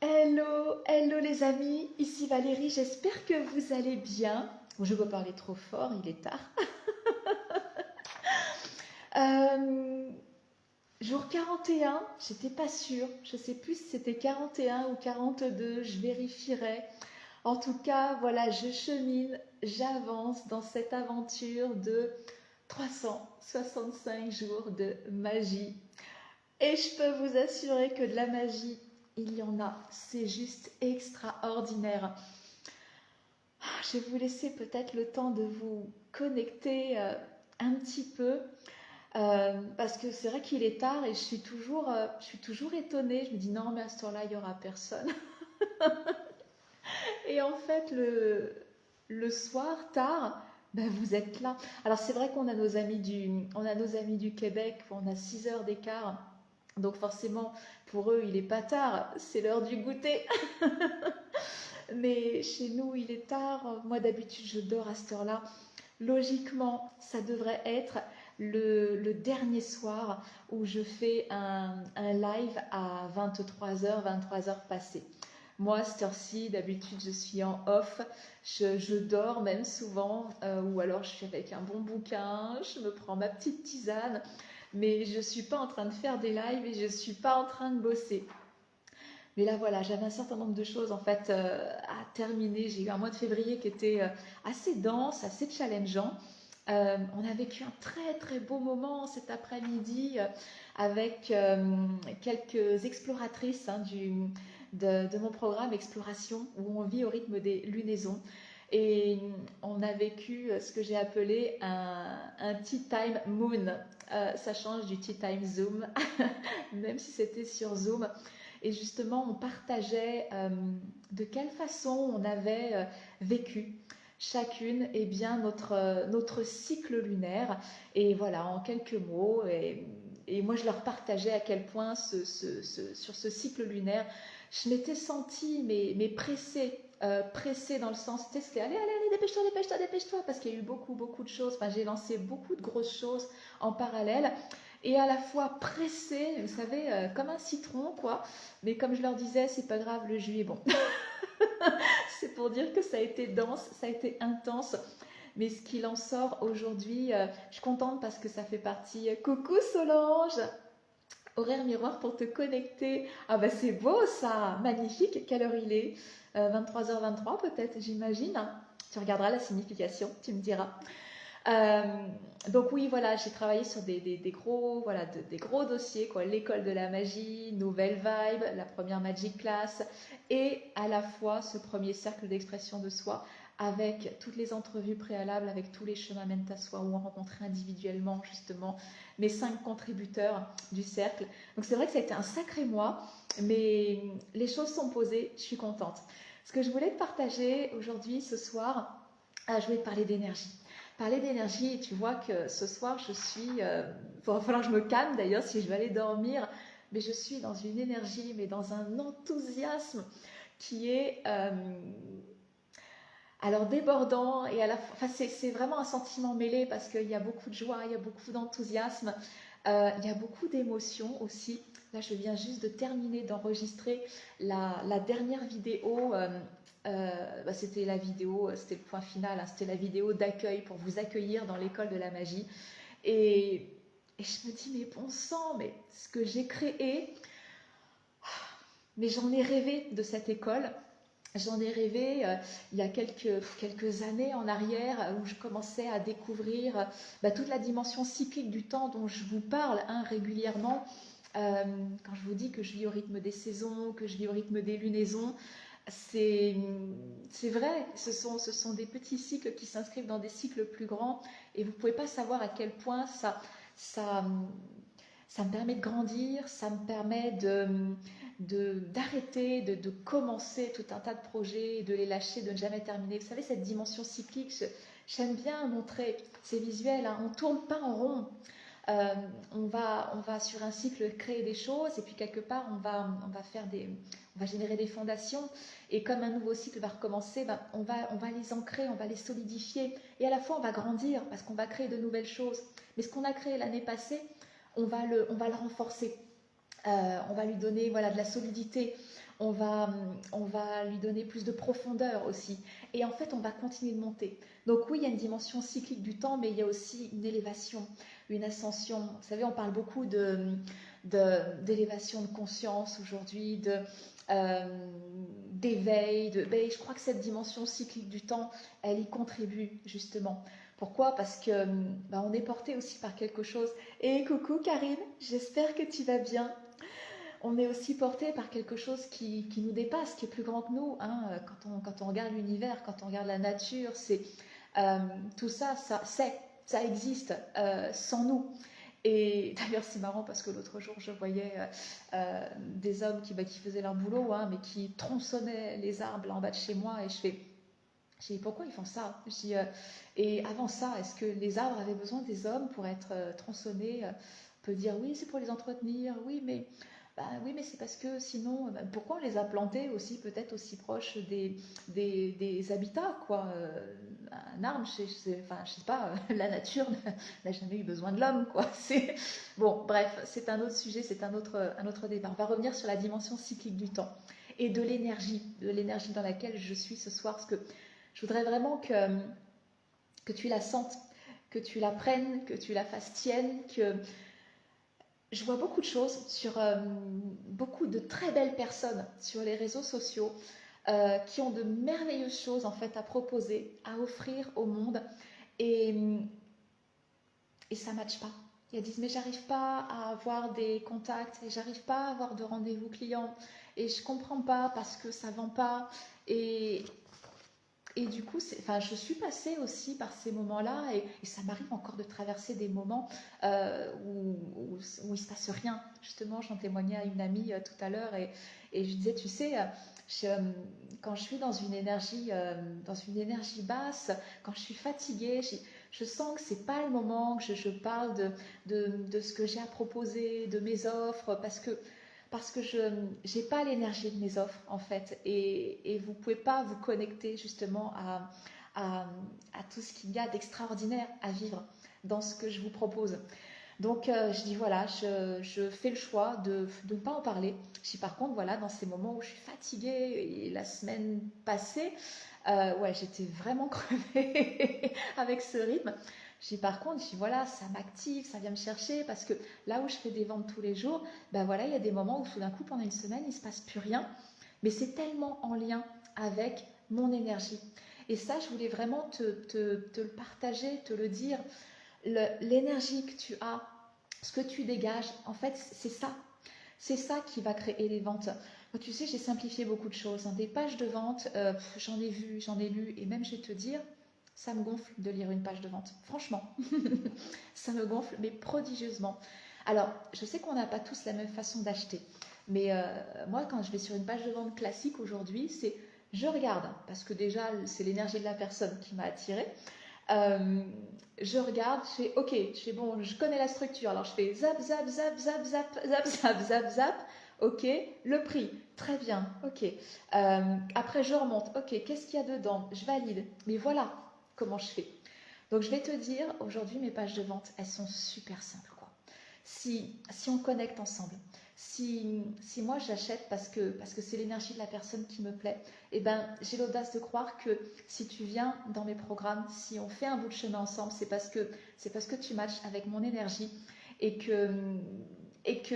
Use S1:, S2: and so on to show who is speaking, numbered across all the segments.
S1: Hello, hello les amis, ici Valérie, j'espère que vous allez bien. Bon, je ne vais pas parler trop fort, il est tard. Euh, Jour 41, j'étais pas sûre, je sais plus si c'était 41 ou 42, je vérifierai. En tout cas, voilà, je chemine, j'avance dans cette aventure de 365 jours de magie. Et je peux vous assurer que de la magie, il y en a, c'est juste extraordinaire. Je vais vous laisser peut-être le temps de vous connecter un petit peu parce que c'est vrai qu'il est tard et je suis toujours étonnée. Je me dis non, mais à ce temps-là, il n'y aura personne. Et en fait, le soir, tard, ben, vous êtes là. Alors c'est vrai qu'on a on a nos amis du Québec, on a 6 heures d'écart. Donc forcément, pour eux, il est pas tard, c'est l'heure du goûter. Mais chez nous, il est tard. Moi, d'habitude, je dors à cette heure-là. Logiquement, ça devrait être le dernier soir où je fais un live à 23 heures passées. Moi, à cette heure-ci, d'habitude, je suis en off. Je dors même souvent, ou alors je suis avec un bon bouquin, je me prends ma petite tisane, mais je ne suis pas en train de faire des lives et je ne suis pas en train de bosser. Mais là, voilà, j'avais un certain nombre de choses en fait à terminer. J'ai eu un mois de février qui était assez dense, assez challengeant. On a vécu un très très beau moment cet après-midi avec quelques exploratrices de mon programme Exploration où on vit au rythme des lunaisons. Et on a vécu ce que j'ai appelé un Tea Time Moon. Ça change du Tea Time Zoom, même si c'était sur Zoom. Et justement, on partageait de quelle façon on avait vécu chacune eh bien, notre cycle lunaire. Et voilà, en quelques mots. Et moi, je leur partageais à quel point sur ce cycle lunaire, je m'étais sentie mais pressée. Pressée dans le sens, c'était allez, allez, allez, dépêche-toi, dépêche-toi, dépêche-toi, parce qu'il y a eu beaucoup, beaucoup de choses. Enfin, j'ai lancé beaucoup de grosses choses en parallèle et à la fois pressée, vous savez, comme un citron, quoi. Mais comme je leur disais, c'est pas grave, le jus est bon. C'est pour dire que ça a été dense, ça a été intense. Mais ce qu'il en sort aujourd'hui, je suis contente parce que ça fait partie. Coucou Solange, horaire miroir pour te connecter. Ah bah c'est beau ça, magnifique. Quelle heure il est 23h23 peut-être, j'imagine. Tu regarderas la signification, tu me diras. Euh, donc oui, voilà, j'ai travaillé sur des gros, voilà, des gros dossiers, quoi. L'école de la magie, nouvelle vibe, la première Magic Class, et à la fois ce premier cercle d'expression de soi avec toutes les entrevues préalables, avec tous les chemins mènent à soi, où on rencontrait individuellement justement mes 5 contributeurs du cercle. Donc c'est vrai que ça a été un sacré mois, mais les choses sont posées, je suis contente. Ce que je voulais te partager aujourd'hui, ce soir, je voulais te parler d'énergie. Parler d'énergie, et tu vois que ce soir, il va falloir que je me calme d'ailleurs si je vais aller dormir, mais je suis dans une énergie, mais dans un enthousiasme qui est alors débordant et à la fois, enfin, c'est vraiment un sentiment mêlé parce qu'il y a beaucoup de joie, il y a beaucoup d'enthousiasme, il y a beaucoup d'émotions aussi. Là, je viens juste de terminer d'enregistrer la dernière vidéo. C'était la vidéo, c'était le point final, hein, c'était la vidéo d'accueil pour vous accueillir dans l'école de la magie. Et, et je me dis, mais bon sang, mais ce que j'ai créé, mais j'en ai rêvé de cette école. J'en ai rêvé il y a quelques années en arrière où je commençais à découvrir toute la dimension cyclique du temps dont je vous parle hein, régulièrement. Quand je vous dis que je vis au rythme des saisons, que je vis au rythme des lunaisons, c'est vrai, ce sont des petits cycles qui s'inscrivent dans des cycles plus grands et vous ne pouvez pas savoir à quel point ça, ça me permet de grandir, ça me permet d'arrêter, de commencer tout un tas de projets, de les lâcher, de ne jamais terminer. Vous savez, cette dimension cyclique, j'aime bien montrer, c'est visuel, hein, on ne tourne pas en rond. Euh, on va sur un cycle créer des choses et puis quelque part on va générer des fondations et comme un nouveau cycle va recommencer, on va les ancrer, on va les solidifier et à la fois on va grandir parce qu'on va créer de nouvelles choses. Mais ce qu'on a créé l'année passée, on va le renforcer. On va lui donner voilà, de la solidité, on va lui donner plus de profondeur aussi. Et en fait, on va continuer de monter. Donc oui, il y a une dimension cyclique du temps, mais il y a aussi une élévation, une ascension. Vous savez, on parle beaucoup d'élévation de conscience aujourd'hui, d'éveil. Ben, je crois que cette dimension cyclique du temps, elle y contribue justement. Pourquoi? Parce que ben, on est porté aussi par quelque chose. Et coucou Karine, j'espère que tu vas bien. On est aussi porté par quelque chose qui nous dépasse, qui est plus grand que nous. Hein. Quand on regarde l'univers, quand on regarde la nature, euh, tout ça, ça existe sans nous. Et d'ailleurs, c'est marrant parce que l'autre jour, je voyais des hommes qui faisaient leur boulot, hein, mais qui tronçonnaient les arbres là en bas de chez moi. Et je dis, pourquoi ils font ça? Je dis, et avant ça, est-ce que les arbres avaient besoin des hommes pour être tronçonnés? On peut dire, oui, c'est pour les entretenir, oui, mais c'est parce que sinon, pourquoi on les a plantés aussi, peut-être aussi proches des habitats, quoi. Un arbre, enfin, je sais pas, la nature n'a jamais eu besoin de l'homme, quoi. Bon, bref, c'est un autre sujet, c'est un autre débat. On va revenir sur la dimension cyclique du temps et de l'énergie dans laquelle je suis ce soir, parce que je voudrais vraiment que tu la sentes, que tu la prennes, que tu la fasses tienne, que je vois beaucoup de choses sur beaucoup de très belles personnes sur les réseaux sociaux qui ont de merveilleuses choses en fait à proposer, à offrir au monde et, et ça ne matche pas. Ils disent mais j'arrive pas à avoir des contacts et j'arrive pas à avoir de rendez-vous clients et je comprends pas parce que ça vend pas et du coup, enfin, je suis passée aussi par ces moments-là et ça m'arrive encore de traverser des moments où il ne se passe rien. Justement, j'en témoignais à une amie tout à l'heure et je disais, tu sais, quand je suis dans une énergie basse, quand je suis fatiguée, je sens que ce n'est pas le moment que je parle de ce que j'ai à proposer, de mes offres, parce que je n'ai pas l'énergie de mes offres en fait et vous ne pouvez pas vous connecter justement à tout ce qu'il y a d'extraordinaire à vivre dans ce que je vous propose. Donc je dis voilà, je fais le choix de ne pas en parler. Je dis par contre voilà, dans ces moments où je suis fatiguée et la semaine passée, ouais, j'étais vraiment crevée avec ce rythme. Je dis par contre, je dis voilà, ça m'active, ça vient me chercher parce que là où je fais des ventes tous les jours, ben voilà, il y a des moments où tout d'un coup pendant une semaine il ne se passe plus rien, mais c'est tellement en lien avec mon énergie. Et ça, je voulais vraiment te le partager, te le dire. L'énergie que tu as, ce que tu dégages, en fait, c'est ça. C'est ça qui va créer les ventes. Donc, tu sais, j'ai simplifié beaucoup de choses. Hein. Des pages de vente, j'en ai vu, j'en ai lu, et même je vais te dire, ça me gonfle de lire une page de vente. Franchement, ça me gonfle, mais prodigieusement. Alors, je sais qu'on n'a pas tous la même façon d'acheter, mais moi, quand je vais sur une page de vente classique aujourd'hui, je regarde, parce que déjà, c'est l'énergie de la personne qui m'a attirée. Je regarde, je fais ok, bon, je connais la structure, alors je fais zap, zap, zap, zap, zap, zap, zap, zap, zap, ok, le prix, très bien, ok. Après je remonte, ok, qu'est-ce qu'il y a dedans? Je valide, mais voilà comment je fais. Donc je vais te dire, aujourd'hui mes pages de vente, elles sont super simples, quoi. Si on connecte ensemble, si moi j'achète parce que c'est l'énergie de la personne qui me plaît, eh ben, j'ai l'audace de croire que si tu viens dans mes programmes, si on fait un bout de chemin ensemble, c'est parce que tu matches avec mon énergie et que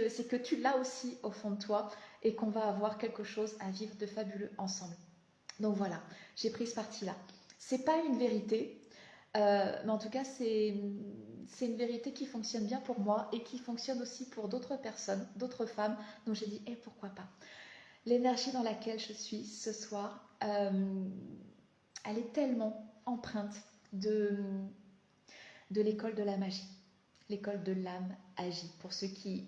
S1: c'est que tu l'as aussi au fond de toi et qu'on va avoir quelque chose à vivre de fabuleux ensemble. Donc voilà, j'ai pris ce parti-là. C'est pas une vérité, mais en tout cas, c'est une vérité qui fonctionne bien pour moi et qui fonctionne aussi pour d'autres personnes, d'autres femmes. Donc j'ai dit, pourquoi pas. L'énergie dans laquelle je suis ce soir, elle est tellement empreinte de l'école de la magie, l'école de l'âme agit. Pour ceux qui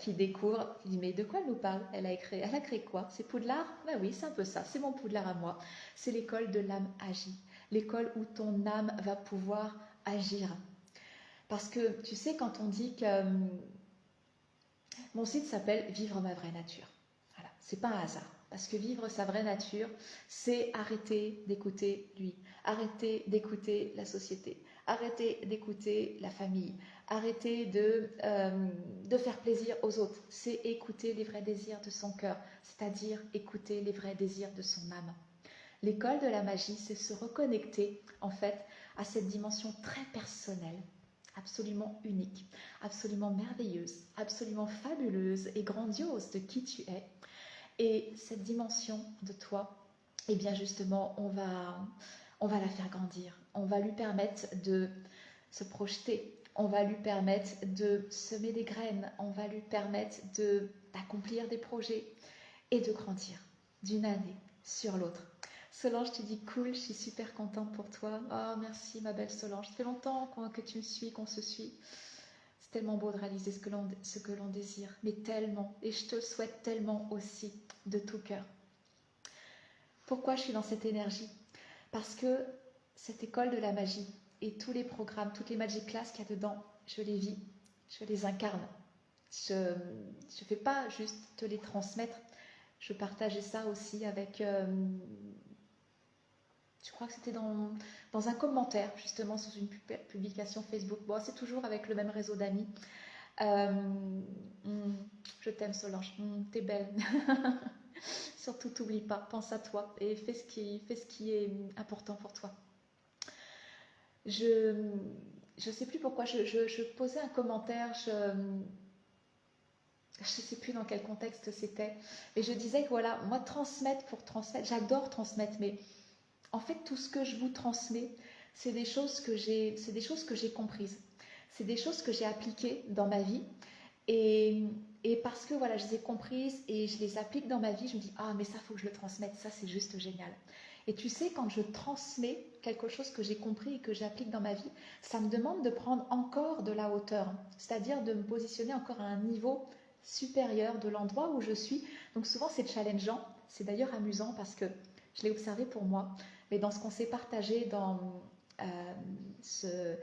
S1: découvrent, ils disent mais de quoi elle nous parle? Elle a créé quoi? C'est Poudlard? Ben oui, c'est un peu ça, c'est mon Poudlard à moi. C'est l'école de l'âme agit, l'école où ton âme va pouvoir agir. Parce que tu sais, quand on dit que mon site s'appelle Vivre ma vraie nature, voilà, c'est pas un hasard. Parce que vivre sa vraie nature, c'est arrêter d'écouter lui, arrêter d'écouter la société, Arrêtez d'écouter la famille. Arrêtez de faire plaisir aux autres. C'est écouter les vrais désirs de son cœur, c'est-à-dire écouter les vrais désirs de son âme. L'école de la magie, c'est se reconnecter en fait à cette dimension très personnelle, absolument unique, absolument merveilleuse, absolument fabuleuse et grandiose de qui tu es. Et cette dimension de toi, eh bien justement, on va la faire grandir. On va lui permettre de se projeter. On va lui permettre de semer des graines. On va lui permettre d'accomplir des projets et de grandir d'une année sur l'autre. Solange, tu dis cool, je suis super contente pour toi. Oh, merci ma belle Solange. Ça fait longtemps que tu me suis, qu'on se suit. C'est tellement beau de réaliser ce que l'on désire, mais tellement. Et je te le souhaite tellement aussi, de tout cœur. Pourquoi je suis dans cette énergie? Parce que cette école de la magie et tous les programmes, toutes les Magic Class qu'il y a dedans, je les vis, je les incarne. Je ne fais pas juste te les transmettre, je partageais ça aussi avec... je crois que c'était dans un commentaire, justement, sous une publication Facebook. Bon, c'est toujours avec le même réseau d'amis. Je t'aime Solange, t'es belle. Surtout, t'oublie pas, pense à toi et fais ce qui est important pour toi. Je sais plus pourquoi, je posais un commentaire, je sais plus dans quel contexte c'était, et je disais que voilà, moi transmettre pour transmettre, j'adore transmettre, mais en fait tout ce que je vous transmets, c'est des choses que j'ai comprises, c'est des choses que j'ai appliquées dans ma vie, et parce que voilà, je les ai comprises et je les applique dans ma vie, je me dis ah mais ça faut que je le transmette, ça c'est juste génial. Et tu sais, quand je transmets quelque chose que j'ai compris et que j'applique dans ma vie, ça me demande de prendre encore de la hauteur, c'est-à-dire de me positionner encore à un niveau supérieur de l'endroit où je suis. Donc souvent c'est challengeant, c'est d'ailleurs amusant parce que je l'ai observé pour moi, mais dans ce qu'on s'est partagé dans ce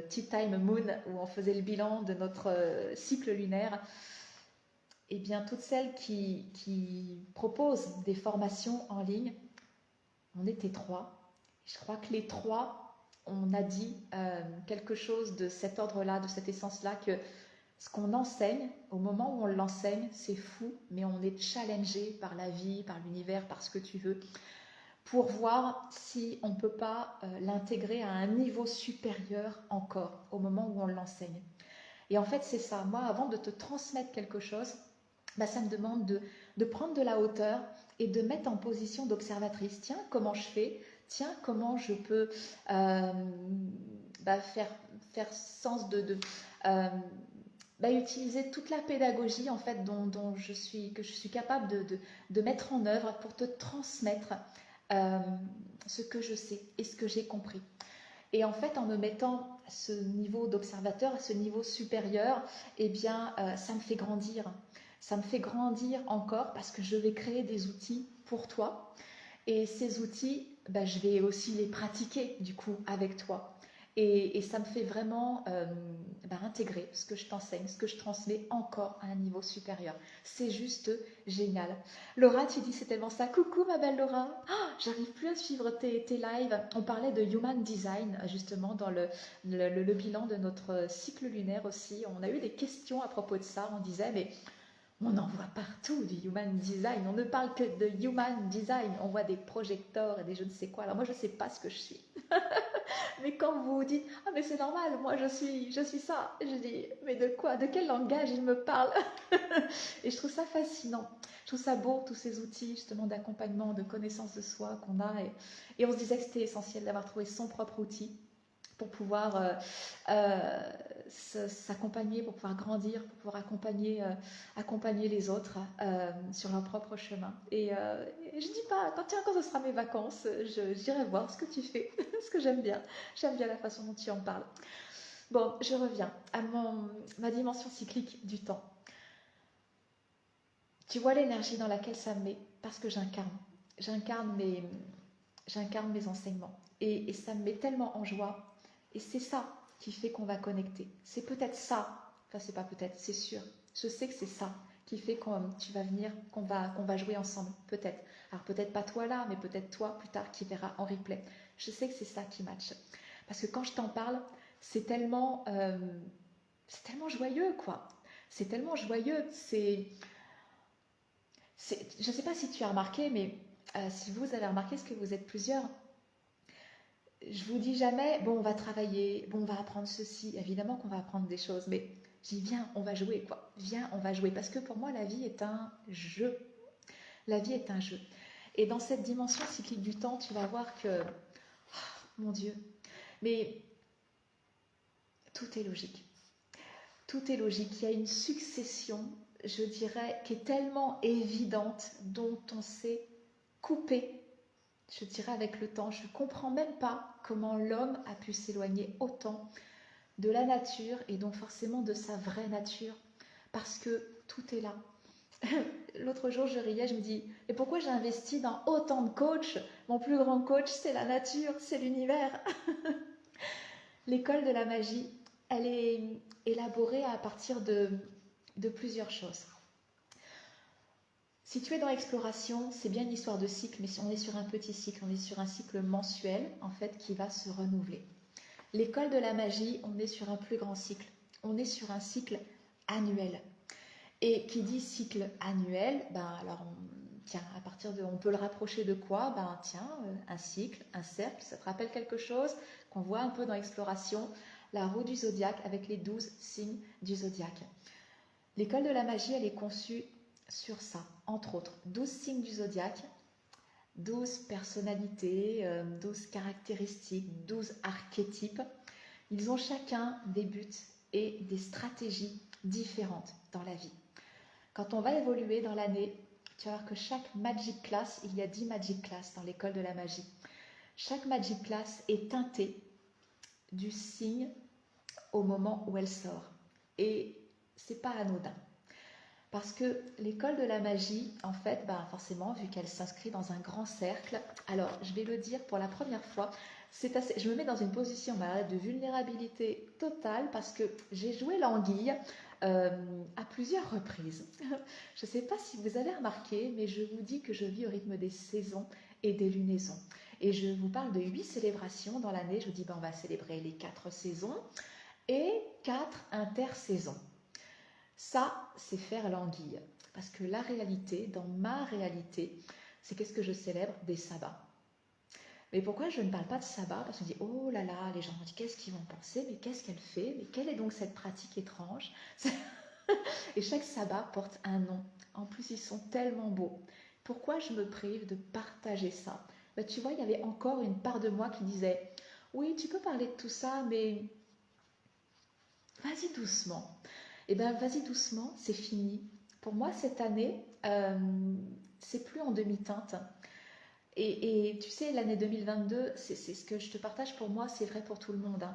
S1: Tea Time Moon où on faisait le bilan de notre cycle lunaire, eh bien toutes celles qui proposent des formations en ligne, on était 3. Je crois que les 3, on a dit quelque chose de cet ordre-là, de cette essence-là, que ce qu'on enseigne, au moment où on l'enseigne, c'est fou, mais on est challengé par la vie, par l'univers, par ce que tu veux, pour voir si on ne peut pas l'intégrer à un niveau supérieur encore, au moment où on l'enseigne. Et en fait, c'est ça. Moi, avant de te transmettre quelque chose, ça me demande de prendre de la hauteur et de mettre en position d'observatrice. Tiens, comment je fais? Tiens, comment je peux faire sens utiliser toute la pédagogie en fait que je suis capable de mettre en œuvre pour te transmettre ce que je sais et ce que j'ai compris. Et en fait, en me mettant à ce niveau d'observateur, à ce niveau supérieur, eh bien, ça me fait grandir. Ça me fait grandir encore parce que je vais créer des outils pour toi. Et ces outils, je vais aussi les pratiquer du coup avec toi. Et ça me fait vraiment intégrer ce que je t'enseigne, ce que je transmets encore à un niveau supérieur. C'est juste génial. Laura, tu dis c'est tellement ça. Coucou ma belle Laura. Oh, j'arrive plus à suivre tes lives. On parlait de Human Design justement dans le bilan de notre cycle lunaire aussi. On a eu des questions à propos de ça. On disait mais... on en voit partout du Human Design, on ne parle que de Human Design, on voit des projecteurs et des je ne sais quoi. Alors moi je ne sais pas ce que je suis. Mais quand vous dites « Ah mais c'est normal, moi je suis ça », je dis « Mais de quoi? De quel langage il me parle ?» Et je trouve ça fascinant. Je trouve ça beau, tous ces outils justement d'accompagnement, de connaissance de soi qu'on a. Et on se disait que c'était essentiel d'avoir trouvé son propre outil pour pouvoir s'accompagner, pour pouvoir grandir, pour pouvoir accompagner les autres sur leur propre chemin. Et je dis pas, quand ce sera mes vacances, j'irai voir ce que tu fais, ce que j'aime bien. J'aime bien la façon dont tu en parles. Bon, je reviens à ma dimension cyclique du temps. Tu vois l'énergie dans laquelle ça me met, parce que j'incarne mes enseignements. Et ça me met tellement en joie. Et c'est ça qui fait qu'on va connecter. C'est peut-être ça, enfin c'est pas peut-être, c'est sûr. Je sais que c'est ça qui fait tu vas venir, qu'on va jouer ensemble, peut-être. Alors peut-être pas toi là, mais peut-être toi plus tard qui verra en replay. Je sais que c'est ça qui match. Parce que quand je t'en parle, c'est tellement joyeux, quoi. C'est tellement joyeux. Je ne sais pas si tu as remarqué, mais si vous avez remarqué, est-ce que vous êtes plusieurs? Je vous dis jamais, bon, on va travailler, bon, on va apprendre ceci. Évidemment qu'on va apprendre des choses, mais je dis, viens, on va jouer, quoi. Viens, on va jouer. Parce que pour moi, la vie est un jeu. La vie est un jeu. Et dans cette dimension cyclique du temps, tu vas voir que, mon Dieu, mais tout est logique. Tout est logique. Il y a une succession, je dirais, qui est tellement évidente, dont on s'est coupé, je dirais, avec le temps. Je ne comprends même pas comment l'homme a pu s'éloigner autant de la nature et donc forcément de sa vraie nature, parce que tout est là. L'autre jour, je riais, je me dis, et pourquoi j'ai investi dans autant de coachs? Mon plus grand coach, c'est la nature, c'est l'univers. L'école de la magie, elle est élaborée à partir de plusieurs choses. Si tu es dans l'exploration, c'est bien une histoire de cycle, mais on est sur un petit cycle, on est sur un cycle mensuel, en fait, qui va se renouveler. L'école de la magie, on est sur un plus grand cycle. On est sur un cycle annuel. Et qui dit cycle annuel, alors on peut le rapprocher de quoi? Un cycle, un cercle, ça te rappelle quelque chose qu'on voit un peu dans l'exploration, la roue du zodiaque avec les 12 signes du zodiaque. L'école de la magie, elle est conçue sur ça, entre autres, 12 signes du zodiaque, 12 personnalités, 12 caractéristiques, 12 archétypes. Ils ont chacun des buts et des stratégies différentes dans la vie. Quand on va évoluer dans l'année, tu vas voir que chaque Magic Class, il y a 10 Magic Class dans l'école de la magie. Chaque Magic Class est teintée du signe au moment où elle sort. Et c'est pas anodin. Parce que l'école de la magie, en fait, forcément, vu qu'elle s'inscrit dans un grand cercle, alors je vais le dire pour la première fois, je me mets dans une position de vulnérabilité totale parce que j'ai joué l'anguille à plusieurs reprises. Je ne sais pas si vous avez remarqué, mais je vous dis que je vis au rythme des saisons et des lunaisons. Et je vous parle de 8 célébrations dans l'année. Je vous dis, on va célébrer les 4 saisons et 4 intersaisons. Ça, c'est faire l'anguille. Parce que la réalité, dans ma réalité, c'est qu'est-ce que je célèbre? Des sabbats. Mais pourquoi je ne parle pas de sabbat? Parce qu'on dit, oh là là, les gens vont dire, qu'est-ce qu'ils vont penser? Mais qu'est-ce qu'elle fait? Mais quelle est donc cette pratique étrange? Et chaque sabbat porte un nom. En plus, ils sont tellement beaux. Pourquoi je me prive de partager ça? Tu vois, il y avait encore une part de moi qui disait, oui, tu peux parler de tout ça, mais vas-y doucement. Eh bien, vas-y doucement, c'est fini. Pour moi, cette année, c'est plus en demi-teinte. Et tu sais, l'année 2022, c'est ce que je te partage pour moi, c'est vrai pour tout le monde.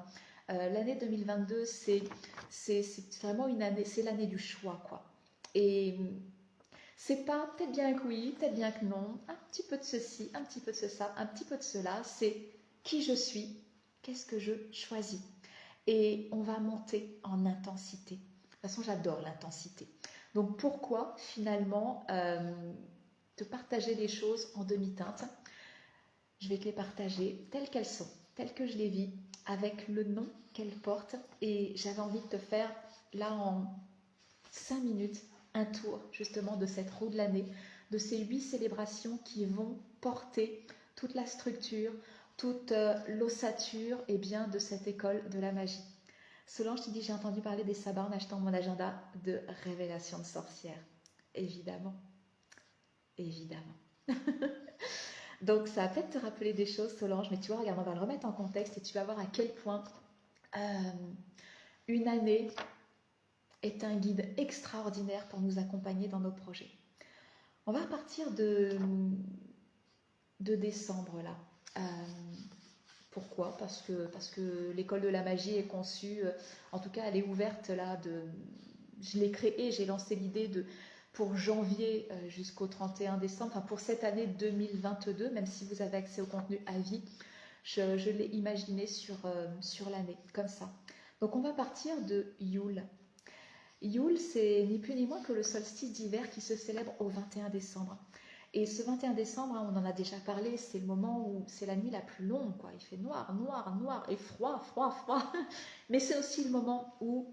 S1: L'année 2022, c'est vraiment une année, c'est l'année du choix, quoi. Et c'est pas peut-être bien que oui, peut-être bien que non, un petit peu de ceci, un petit peu de ça, un petit peu de cela. C'est qui je suis, qu'est-ce que je choisis. Et on va monter en intensité. De toute façon, j'adore l'intensité. Donc pourquoi finalement te partager les choses en demi-teinte? Je vais te les partager telles qu'elles sont, telles que je les vis, avec le nom qu'elles portent. Et j'avais envie de te faire, là en 5 minutes, un tour justement de cette roue de l'année, de ces 8 célébrations qui vont porter toute la structure, toute l'ossature et bien de cette école de la magie. Solange, je te dis, j'ai entendu parler des sabbats en achetant mon agenda de révélation de sorcière. Évidemment. Évidemment. Donc ça va peut-être te rappeler des choses, Solange, mais tu vois, regarde, on va le remettre en contexte et tu vas voir à quel point une année est un guide extraordinaire pour nous accompagner dans nos projets. On va partir de décembre là. Pourquoi? Parce que l'école de la magie est conçue, en tout cas elle est ouverte là, je l'ai créée, j'ai lancé l'idée pour janvier jusqu'au 31 décembre, pour cette année 2022, même si vous avez accès au contenu à vie, je l'ai imaginé sur l'année, comme ça. Donc on va partir de Yule. Yule, c'est ni plus ni moins que le solstice d'hiver qui se célèbre au 21 décembre. Et ce 21 décembre, hein, on en a déjà parlé, c'est le moment où c'est la nuit la plus longue, quoi. Il fait noir, noir, noir et froid, froid, froid. Mais c'est aussi le moment où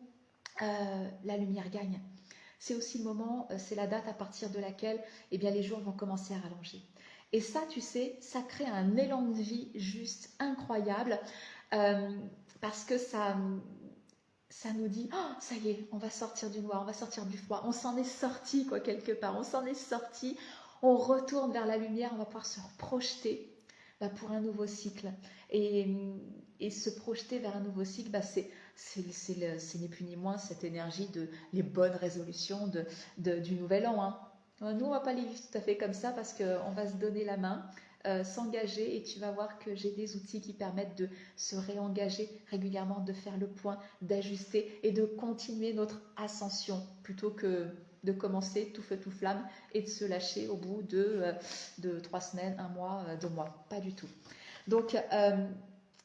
S1: la lumière gagne. C'est aussi le moment, c'est la date à partir de laquelle eh bien, les jours vont commencer à rallonger. Et ça, tu sais, ça crée un élan de vie juste incroyable euh, parce que ça nous dit, oh, ça y est, on va sortir du noir, on va sortir du froid, on s'en est sorti quoi quelque part, on s'en est sorti, on retourne vers la lumière, on va pouvoir se projeter pour un nouveau cycle. Et se projeter vers un nouveau cycle, c'est ni plus ni moins cette énergie de les bonnes résolutions du nouvel an. Hein. Nous, on ne va pas les vivre tout à fait comme ça parce qu'on va se donner la main, s'engager, et tu vas voir que j'ai des outils qui permettent de se réengager régulièrement, de faire le point, d'ajuster et de continuer notre ascension plutôt que de commencer tout feu tout flamme et de se lâcher au bout de 3 semaines, 1 mois, 2 mois. Pas du tout. Donc,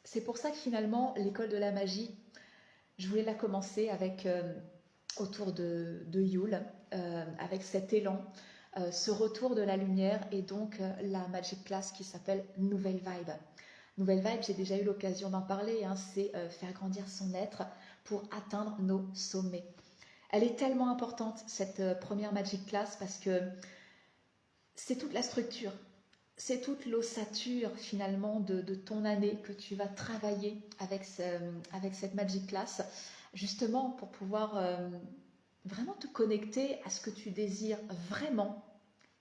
S1: c'est pour ça que finalement, l'école de la magie, je voulais la commencer avec, autour de Yule, avec cet élan, ce retour de la lumière, et donc la Magic Class qui s'appelle Nouvelle Vibe. Nouvelle Vibe, j'ai déjà eu l'occasion d'en parler, hein, c'est faire grandir son être pour atteindre nos sommets. Elle est tellement importante, cette première Magic Class, parce que c'est toute la structure, c'est toute l'ossature finalement de ton année que tu vas travailler avec cette Magic Class, justement pour pouvoir vraiment te connecter à ce que tu désires vraiment,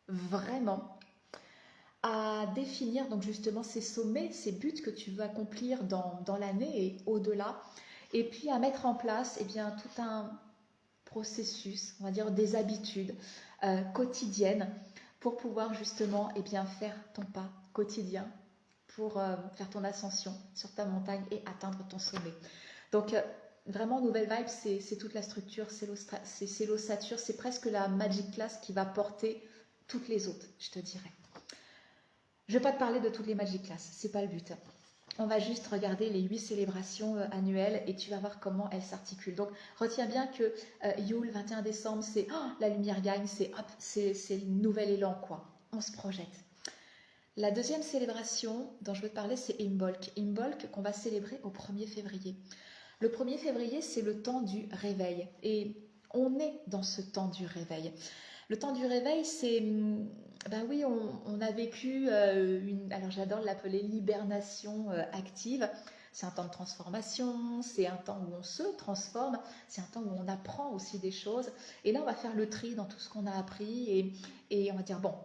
S1: vraiment, à définir donc justement ces sommets, ces buts que tu veux accomplir dans l'année et au-delà, et puis à mettre en place bien, tout un processus, on va dire des habitudes quotidiennes pour pouvoir justement bien, faire ton pas quotidien pour faire ton ascension sur ta montagne et atteindre ton sommet. Donc vraiment, Nouvelle Vibe, c'est toute la structure, c'est l'ossature, c'est presque la Magic Class qui va porter toutes les autres, je te dirais. Je ne vais pas te parler de toutes les Magic Class, c'est pas le but. On va juste regarder les 8 célébrations annuelles et tu vas voir comment elles s'articulent. Donc, retiens bien que Yule, 21 décembre, c'est la lumière gagne, c'est le nouvel élan, quoi. On se projette. La deuxième célébration dont je veux te parler, c'est Imbolc. Imbolc qu'on va célébrer au 1er février. Le 1er février, c'est le temps du réveil. Et on est dans ce temps du réveil. Le temps du réveil, c'est... Ben oui, on a vécu alors j'adore l'appeler l'hibernation active. C'est un temps de transformation, c'est un temps où on se transforme, c'est un temps où on apprend aussi des choses. Et là, on va faire le tri dans tout ce qu'on a appris et on va dire, bon,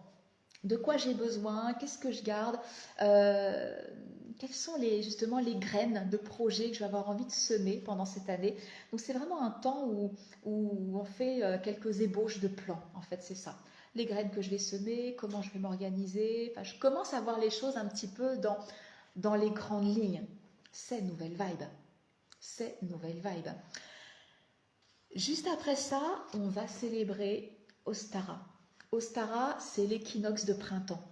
S1: de quoi j'ai besoin, qu'est-ce que je garde, quelles sont justement les graines de projets que je vais avoir envie de semer pendant cette année. Donc c'est vraiment un temps où on fait quelques ébauches de plans, en fait c'est ça. Les graines que je vais semer, comment je vais m'organiser, enfin, je commence à voir les choses un petit peu dans les grandes lignes. C'est Nouvelle Vibe, c'est Nouvelle Vibe. Juste après ça, on va célébrer Ostara. Ostara, c'est l'équinoxe de printemps.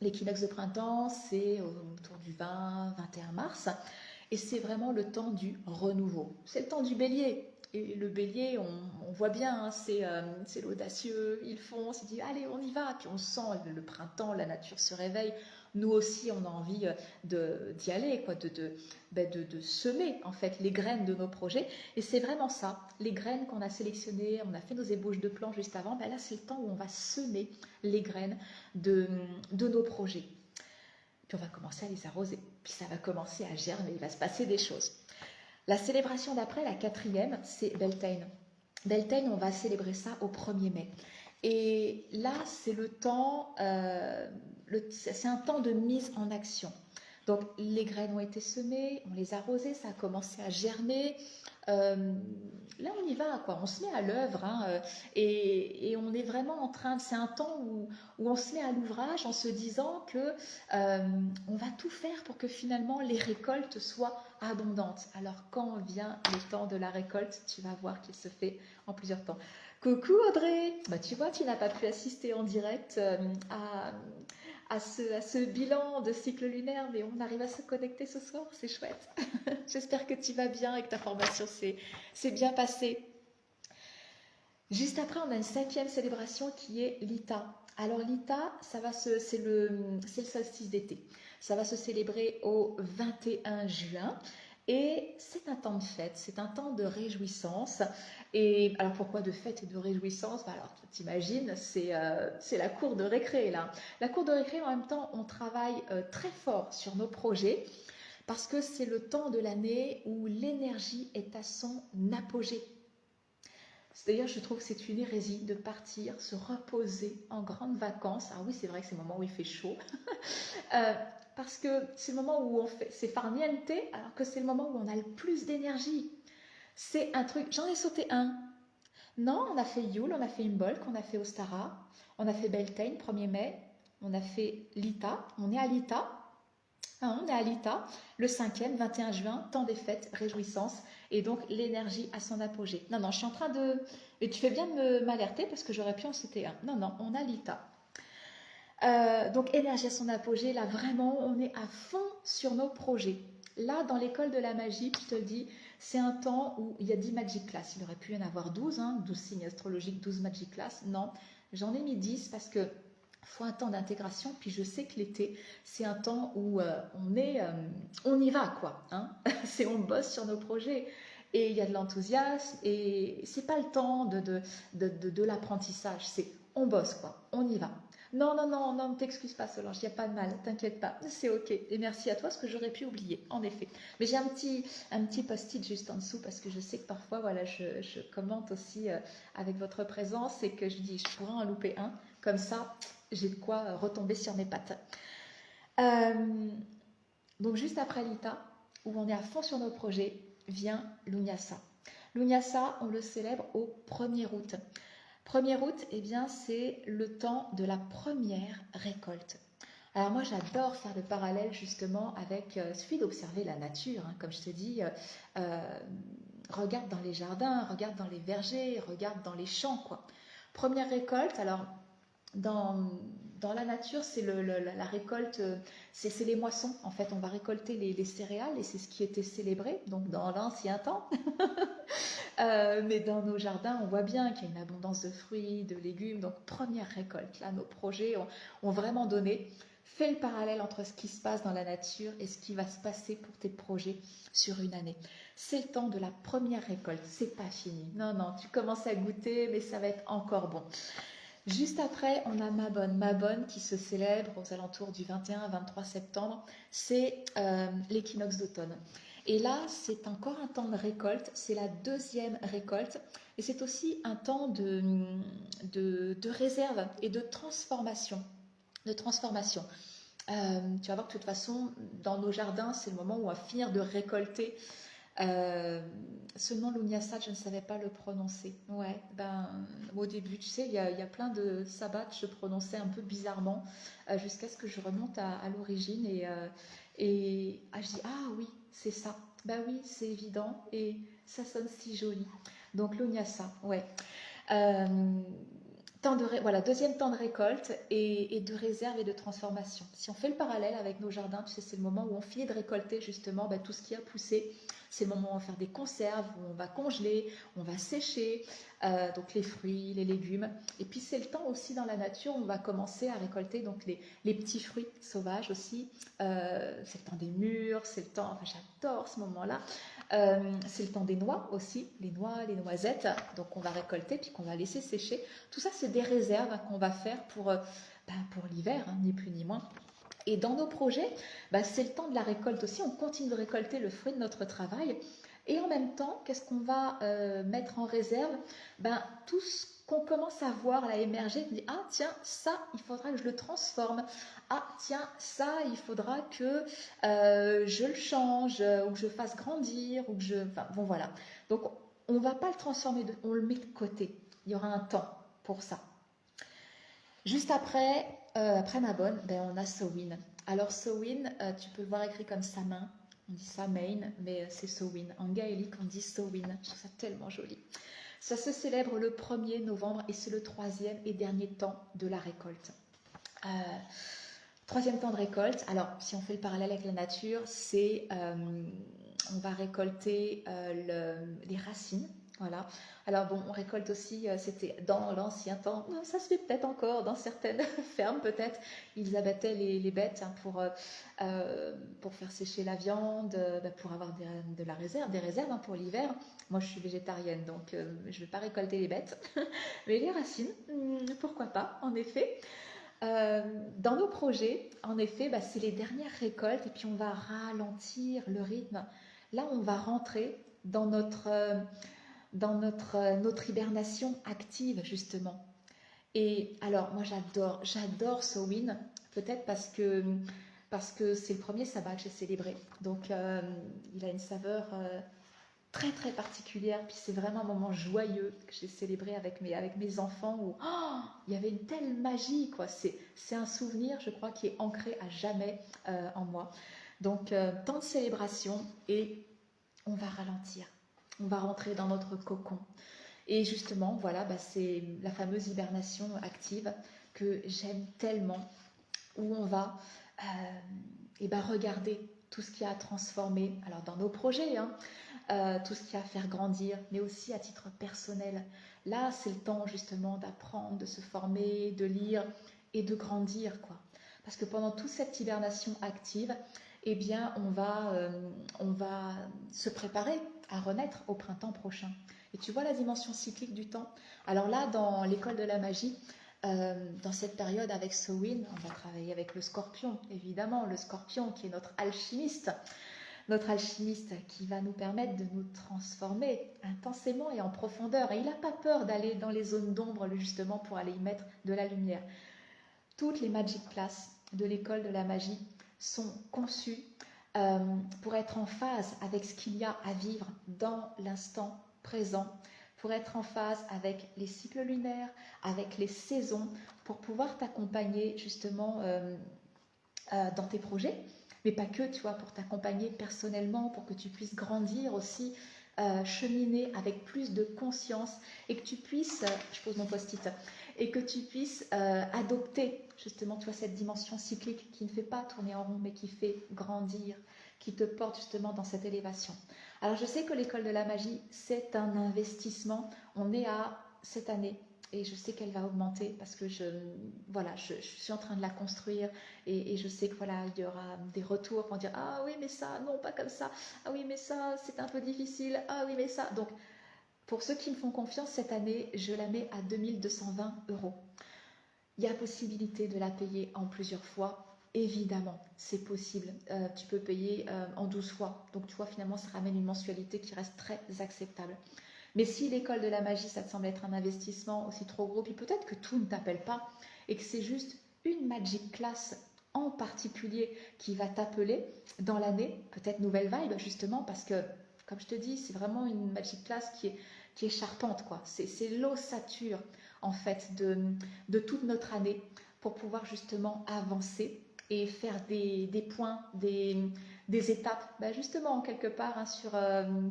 S1: L'équinoxe de printemps, c'est autour du 20-21 mars. Et c'est vraiment le temps du renouveau. C'est le temps du bélier. Et le bélier, on voit bien, hein, c'est l'audacieux, il fonce, il dit allez, on y va. Puis on sent le printemps, la nature se réveille. Nous aussi, on a envie d'y aller, quoi, de semer en fait les graines de nos projets. Et c'est vraiment ça, les graines qu'on a sélectionnées, on a fait nos ébauches de plans juste avant. Là, c'est le temps où on va semer les graines de nos projets. Puis on va commencer à les arroser. Puis ça va commencer à germer, il va se passer des choses. La célébration d'après, la 4e, c'est Beltane. Beltane, on va célébrer ça au 1er mai. Et là, c'est le temps, c'est un temps de mise en action. Donc, les graines ont été semées, on les a arrosées, ça a commencé à germer. Là, on y va, quoi. On se met à l'œuvre, hein, et on est vraiment en train. C'est un temps où on se met à l'ouvrage en se disant que on va tout faire pour que finalement les récoltes soient abondantes. Alors, quand vient le temps de la récolte, tu vas voir qu'il se fait en plusieurs temps. Coucou Audrey, tu vois, tu n'as pas pu assister en direct à ce bilan de cycle lunaire, mais on arrive à se connecter ce soir, c'est chouette. J'espère que tu vas bien et que ta formation s'est bien passée. Juste après, on a une 5e célébration qui est l'Ita. Alors l'ITA, c'est le solstice d'été. Ça va se célébrer au 21 juin. Et c'est un temps de fête, c'est un temps de réjouissance. Et alors pourquoi de fête et de réjouissance? Alors t'imagines, c'est la cour de récré là. La cour de récré, en même temps, on travaille très fort sur nos projets parce que c'est le temps de l'année où l'énergie est à son apogée. D'ailleurs, je trouve que c'est une hérésie de partir se reposer en grandes vacances. Ah oui, c'est vrai que c'est le moment où il fait chaud. Euh, Parce que c'est le moment où on fait, c'est farniente, alors que c'est le moment où on a le plus d'énergie. C'est un truc, j'en ai sauté un. Non, on a fait Yule, on a fait Imbolc, on a fait Ostara, on a fait Beltane, 1er mai, on a fait Lita, on est à Lita. Ah, on est à l'ITA, le 5e, 21 juin, temps des fêtes, réjouissance, et donc l'énergie à son apogée. Non, non, je suis en train de... Et tu fais bien de m'alerter parce que j'aurais pu en citer un. Non, non, on a l'ITA. Donc énergie à son apogée, là vraiment, on est à fond sur nos projets. Là, dans l'école de la magie, je te le dis, c'est un temps où il y a 10 Magic Class. Il aurait pu y en avoir 12, 12 signes astrologiques, 12 Magic Class. Non, j'en ai mis 10 parce que faut un temps d'intégration, puis je sais que l'été, c'est un temps où on y va, quoi. C'est on bosse sur nos projets. Et il y a de l'enthousiasme, et c'est pas le temps de l'apprentissage, c'est on bosse, quoi, on y va. Non, non, non, non, ne t'excuse pas Solange, il n'y a pas de mal, t'inquiète pas, c'est ok. Et merci à toi, ce que j'aurais pu oublier, en effet. Mais j'ai un petit post-it juste en dessous, parce que je sais que parfois, voilà, je commente aussi avec votre présence, et que je dis, je pourrais en louper un, comme ça, j'ai de quoi retomber sur mes pattes. Donc juste après l'ITA, où on est à fond sur nos projets, vient l'Unyasa. L'Unyasa, on le célèbre au 1er août. 1er août, eh bien, c'est le temps de la première récolte. Alors moi, j'adore faire le parallèle justement avec, il suffit d'observer la nature, comme je te dis, regarde dans les jardins, regarde dans les vergers, regarde dans les champs, quoi. Première récolte, alors dans la nature, c'est la récolte, c'est les moissons. En fait, on va récolter les céréales et c'est ce qui était célébré, donc dans l'ancien temps. Mais dans nos jardins, on voit bien qu'il y a une abondance de fruits, de légumes. Donc, première récolte. Là, nos projets ont vraiment donné. Fais le parallèle entre ce qui se passe dans la nature et ce qui va se passer pour tes projets sur une année. C'est le temps de la première récolte. C'est pas fini. Non, non, tu commences à goûter, mais ça va être encore bon. Juste après, on a Mabon. Mabon qui se célèbre aux alentours du 21-23 septembre. C'est l'équinoxe d'automne. Et là, c'est encore un temps de récolte. C'est la deuxième récolte. Et c'est aussi un temps de réserve et de transformation. Tu vas voir que de toute façon, dans nos jardins, c'est le moment où on va finir de récolter. Ce nom l'Unyasa, je ne savais pas le prononcer. Ouais, au début, tu sais, il y a plein de sabbats, je prononçais un peu bizarrement, jusqu'à ce que je remonte à l'origine et je dis, ah oui, c'est ça. Bah oui, c'est évident et ça sonne si joli. Donc l'Unyasa, ouais. Euh, voilà, deuxième temps de récolte et de réserve et de transformation. Si on fait le parallèle avec nos jardins, tu sais, c'est le moment où on finit de récolter justement tout ce qui a poussé. C'est le moment où on va faire des conserves, où on va congeler, on va sécher, donc les fruits, les légumes. Et puis c'est le temps aussi dans la nature où on va commencer à récolter donc les petits fruits sauvages aussi. C'est le temps des mûres, c'est le temps, enfin j'adore ce moment-là. C'est le temps des noix aussi, les noix, les noisettes, donc on va récolter puis qu'on va laisser sécher. Tout ça, c'est des réserves qu'on va faire pour l'hiver, ni plus ni moins. Et dans nos projets, c'est le temps de la récolte aussi. On continue de récolter le fruit de notre travail. Et en même temps, qu'est-ce qu'on va mettre en réserve? Tout ce qu'on commence à voir là émerger, on dit, ah tiens, ça, il faudra que je le transforme. Ah tiens, ça, il faudra que je le change, ou que je fasse grandir, ou que je... Enfin, bon, voilà. Donc, on ne va pas le transformer, on le met de côté. Il y aura un temps pour ça. Juste après Mabon, on a Samhain. Alors Samhain, tu peux le voir écrit comme Samin, on dit Samhain, mais c'est Samhain. En gaélique, on dit Samhain. Je trouve ça tellement joli. Ça se célèbre le 1er novembre et c'est le 3e et dernier temps de la récolte. 3e temps de récolte, alors si on fait le parallèle avec la nature, on va récolter les racines. Voilà. Alors bon, on récolte aussi, c'était dans l'ancien temps, ça se fait peut-être encore dans certaines fermes peut-être, ils abattaient les bêtes hein, pour faire sécher la viande, pour avoir de la réserve, des réserves hein, pour l'hiver. Moi je suis végétarienne donc je ne vais pas récolter les bêtes, mais les racines, pourquoi pas en effet. Dans nos projets, en effet, c'est les dernières récoltes et puis on va ralentir le rythme. Là, on va rentrer dans notre hibernation active, justement. Et alors, moi, j'adore Samhain, peut-être parce que c'est le premier sabbat que j'ai célébré. Donc, il a une saveur très, très particulière. Puis, c'est vraiment un moment joyeux que j'ai célébré avec mes enfants où il y avait une telle magie, quoi. C'est un souvenir, je crois, qui est ancré à jamais en moi. Donc, temps de célébration et on va ralentir. On va rentrer dans notre cocon. Et justement, voilà, c'est la fameuse hibernation active que j'aime tellement, où on va regarder tout ce qui a à transformer, alors dans nos projets, hein, tout ce qui a à faire grandir, mais aussi à titre personnel. Là, c'est le temps justement d'apprendre, de se former, de lire et de grandir, quoi. Parce que pendant toute cette hibernation active, eh bien, on va se préparer à renaître au printemps prochain. Et tu vois la dimension cyclique du temps. Alors là, dans l'école de la magie, dans cette période avec Samhain, on va travailler avec le scorpion, évidemment, le scorpion qui est notre alchimiste qui va nous permettre de nous transformer intensément et en profondeur. Et il n'a pas peur d'aller dans les zones d'ombre justement pour aller y mettre de la lumière. Toutes les Magic Classes de l'école de la magie sont conçues pour être en phase avec ce qu'il y a à vivre dans l'instant présent, pour être en phase avec les cycles lunaires, avec les saisons, pour pouvoir t'accompagner justement dans tes projets, mais pas que, tu vois, pour t'accompagner personnellement, pour que tu puisses grandir aussi, cheminer avec plus de conscience et que tu puisses, je pose mon post-it, et que tu puisses adopter justement, tu vois, cette dimension cyclique qui ne fait pas tourner en rond, mais qui fait grandir, qui te porte justement dans cette élévation. Alors je sais que l'école de la magie, c'est un investissement. On est à cette année et je sais qu'elle va augmenter parce que je suis en train de la construire et je sais que voilà, il y aura des retours pour dire ah oui mais ça, non pas comme ça, ah oui mais ça c'est un peu difficile, ah oui mais ça. Donc pour ceux qui me font confiance, cette année, je la mets à 2220 euros. Il y a possibilité de la payer en plusieurs fois. Évidemment, c'est possible. Tu peux payer en 12 fois. Donc, tu vois, finalement, ça ramène une mensualité qui reste très acceptable. Mais si l'école de la magie, ça te semble être un investissement aussi trop gros, puis peut-être que tout ne t'appelle pas et que c'est juste une Magic Class en particulier qui va t'appeler dans l'année, peut-être nouvelle vibe justement, parce que, comme je te dis, c'est vraiment une Magic Class qui est charpente, quoi. C'est l'ossature, en fait, de toute notre année pour pouvoir justement avancer et faire des points, des étapes, justement, quelque part, hein, sur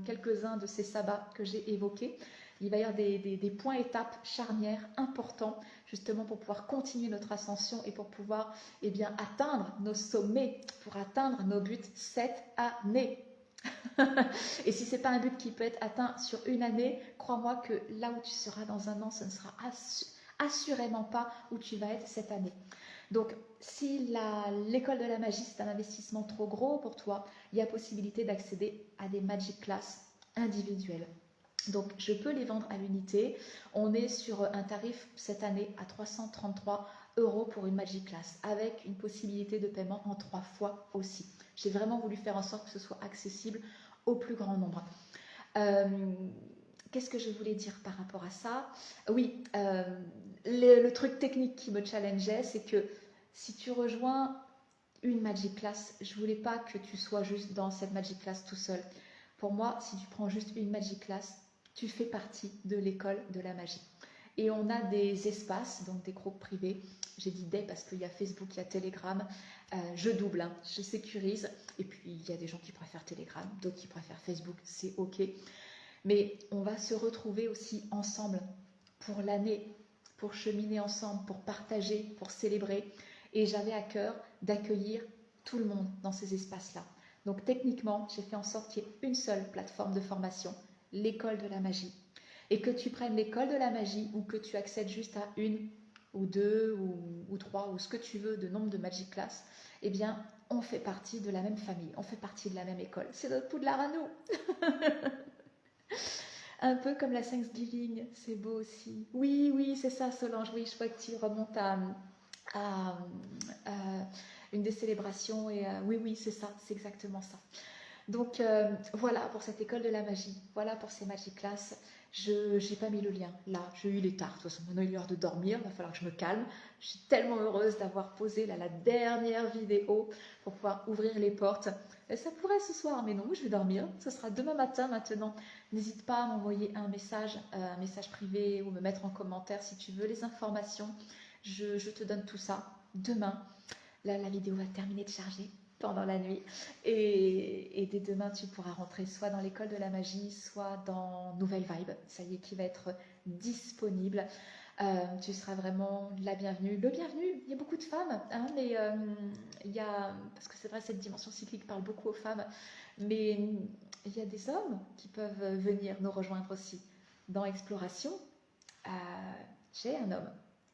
S1: quelques-uns de ces sabbats que j'ai évoqués. Il va y avoir des points étapes charnières importants, justement, pour pouvoir continuer notre ascension et pour pouvoir atteindre nos sommets, pour atteindre nos buts cette année. Et si ce n'est pas un but qui peut être atteint sur une année, crois-moi que là où tu seras dans un an, ce ne sera assurément pas où tu vas être cette année. Donc, si l'école de la magie, c'est un investissement trop gros pour toi, il y a possibilité d'accéder à des Magic Class individuelles. Donc, je peux les vendre à l'unité. On est sur un tarif cette année à 333 euros pour une Magic Class, avec une possibilité de paiement en 3 fois aussi. J'ai vraiment voulu faire en sorte que ce soit accessible au plus grand nombre. Qu'est-ce que je voulais dire par rapport à ça? Oui, le truc technique qui me challengeait, c'est que si tu rejoins une Magic Class, je voulais pas que tu sois juste dans cette Magic Class tout seul. Pour moi, si tu prends juste une Magic Class, tu fais partie de l'école de la magie. Et on a des espaces, donc des groupes privés. J'ai dit des parce qu'il y a Facebook, il y a Telegram. Je double, hein, je sécurise. Et puis, il y a des gens qui préfèrent Telegram, d'autres qui préfèrent Facebook, c'est OK. Mais on va se retrouver aussi ensemble pour l'année, pour cheminer ensemble, pour partager, pour célébrer. Et j'avais à cœur d'accueillir tout le monde dans ces espaces-là. Donc techniquement, j'ai fait en sorte qu'il y ait une seule plateforme de formation, l'école de la magie. et que tu prennes l'école de la magie ou que tu accèdes juste à une ou deux ou trois ou ce que tu veux de nombre de Magic Class, eh bien, on fait partie de la même famille, on fait partie de la même école. C'est notre Poudlard à nous. Un peu comme la Thanksgiving, c'est beau aussi. Oui, oui, c'est ça, Solange. Oui, je vois que tu remontes à, à une des célébrations. Et oui, oui, c'est ça, c'est exactement ça. Donc voilà pour cette école de la magie, voilà pour ces Magic Class. Je n'ai pas mis le lien là, il est tard, de toute façon maintenant il est l'heure de dormir, il va falloir que je me calme. Je suis tellement heureuse d'avoir posé là, la dernière vidéo pour pouvoir ouvrir les portes. Et ça pourrait ce soir, mais non, je vais dormir, ce sera demain matin maintenant. N'hésite pas à m'envoyer un message privé ou me mettre en commentaire si tu veux les informations. Je te donne tout ça demain. Là, la vidéo va terminer de charger pendant la nuit. Et dès demain, tu pourras rentrer soit dans l'école de la magie, soit dans Nouvelle Vibe. Ça y est, qui va être disponible. Tu seras vraiment la bienvenue. Le bienvenu, il y a beaucoup de femmes, hein, mais il y a, parce que c'est vrai, cette dimension cyclique parle beaucoup aux femmes, mais il y a des hommes qui peuvent venir nous rejoindre aussi. Dans Exploration, j'ai un homme.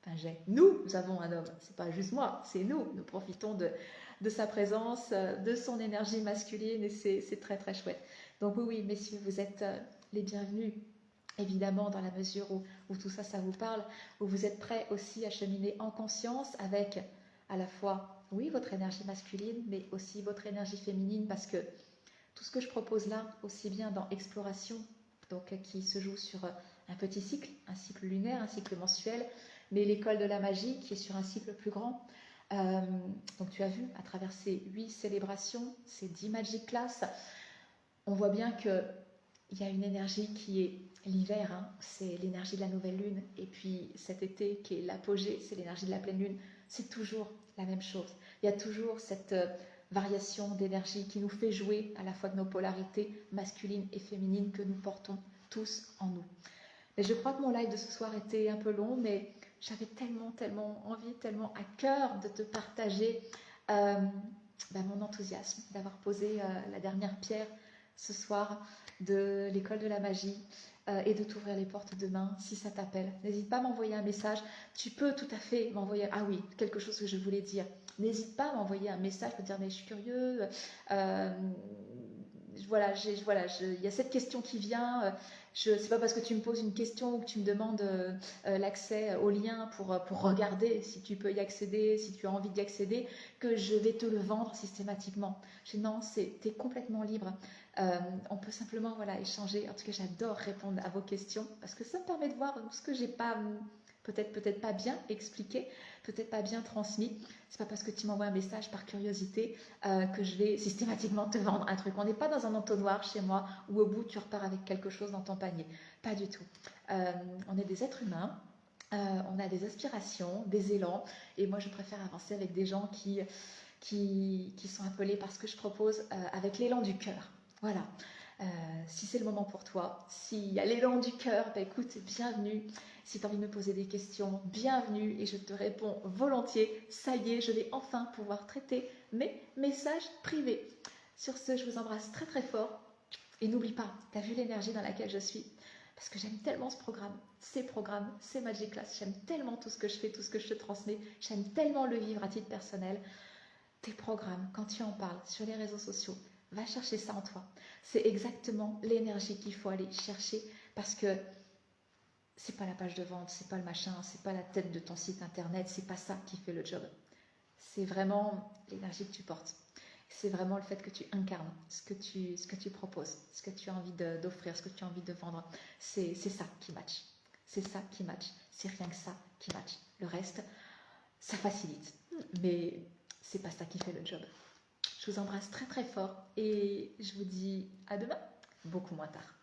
S1: Enfin, nous avons un homme. C'est pas juste moi, c'est nous. Nous profitons de sa présence, de son énergie masculine et c'est très très chouette. Donc oui, messieurs, vous êtes les bienvenus, évidemment, dans la mesure où tout ça, ça vous parle, où vous êtes prêts aussi à cheminer en conscience avec à la fois, oui, votre énergie masculine, mais aussi votre énergie féminine, parce que tout ce que je propose là, aussi bien dans Exploration, donc qui se joue sur un petit cycle, un cycle lunaire, un cycle mensuel, mais l'école de la magie qui est sur un cycle plus grand. Donc tu as vu, à travers ces 8 célébrations, ces 10 Magic Class, on voit bien qu'il y a une énergie qui est l'hiver, hein, c'est l'énergie de la nouvelle lune, et puis cet été qui est l'apogée, c'est l'énergie de la pleine lune, c'est toujours la même chose. Il y a toujours cette variation d'énergie qui nous fait jouer à la fois de nos polarités masculines et féminines que nous portons tous en nous. Mais je crois que mon live de ce soir était un peu long, mais j'avais tellement envie, tellement à cœur de te partager mon enthousiasme d'avoir posé la dernière pierre ce soir de l'école de la magie et de t'ouvrir les portes demain si ça t'appelle. N'hésite pas à m'envoyer un message. Tu peux tout à fait m'envoyer... Ah oui, quelque chose que je voulais dire. N'hésite pas à m'envoyer un message pour dire mais je suis curieux. Il y a cette question qui vient. C'est pas parce que tu me poses une question ou que tu me demandes l'accès au lien pour regarder si tu peux y accéder, si tu as envie d'y accéder, que je vais te le vendre systématiquement. Non, t'es complètement libre. On peut simplement échanger. En tout cas, j'adore répondre à vos questions parce que ça me permet de voir ce que j'ai pas peut-être pas bien expliqué, peut-être pas bien transmis. C'est pas parce que tu m'envoies un message par curiosité que je vais systématiquement te vendre un truc. On n'est pas dans un entonnoir chez moi où au bout tu repars avec quelque chose dans ton panier. Pas du tout. On est des êtres humains. On a des aspirations, des élans, et moi je préfère avancer avec des gens qui sont appelés par ce que je propose avec l'élan du cœur. Voilà. Si c'est le moment pour toi, s'il y a l'élan du cœur, écoute, bienvenue. Si tu as envie de me poser des questions, bienvenue et je te réponds volontiers. Ça y est, je vais enfin pouvoir traiter mes messages privés. Sur ce, je vous embrasse très très fort et n'oublie pas, tu as vu l'énergie dans laquelle je suis parce que j'aime tellement ce programme, ces Magic Class, j'aime tellement tout ce que je fais, tout ce que je te transmets, j'aime tellement le vivre à titre personnel. Tes programmes, quand tu en parles sur les réseaux sociaux, va chercher ça en toi. C'est exactement l'énergie qu'il faut aller chercher parce que c'est pas la page de vente, c'est pas le machin, c'est pas la tête de ton site internet, c'est pas ça qui fait le job. C'est vraiment l'énergie que tu portes. C'est vraiment le fait que tu incarnes ce que tu proposes, ce que tu as envie d'offrir, ce que tu as envie de vendre. C'est ça qui match. C'est ça qui match. C'est rien que ça qui match. Le reste, ça facilite. Mais c'est pas ça qui fait le job. Je vous embrasse très très fort et je vous dis à demain, beaucoup moins tard.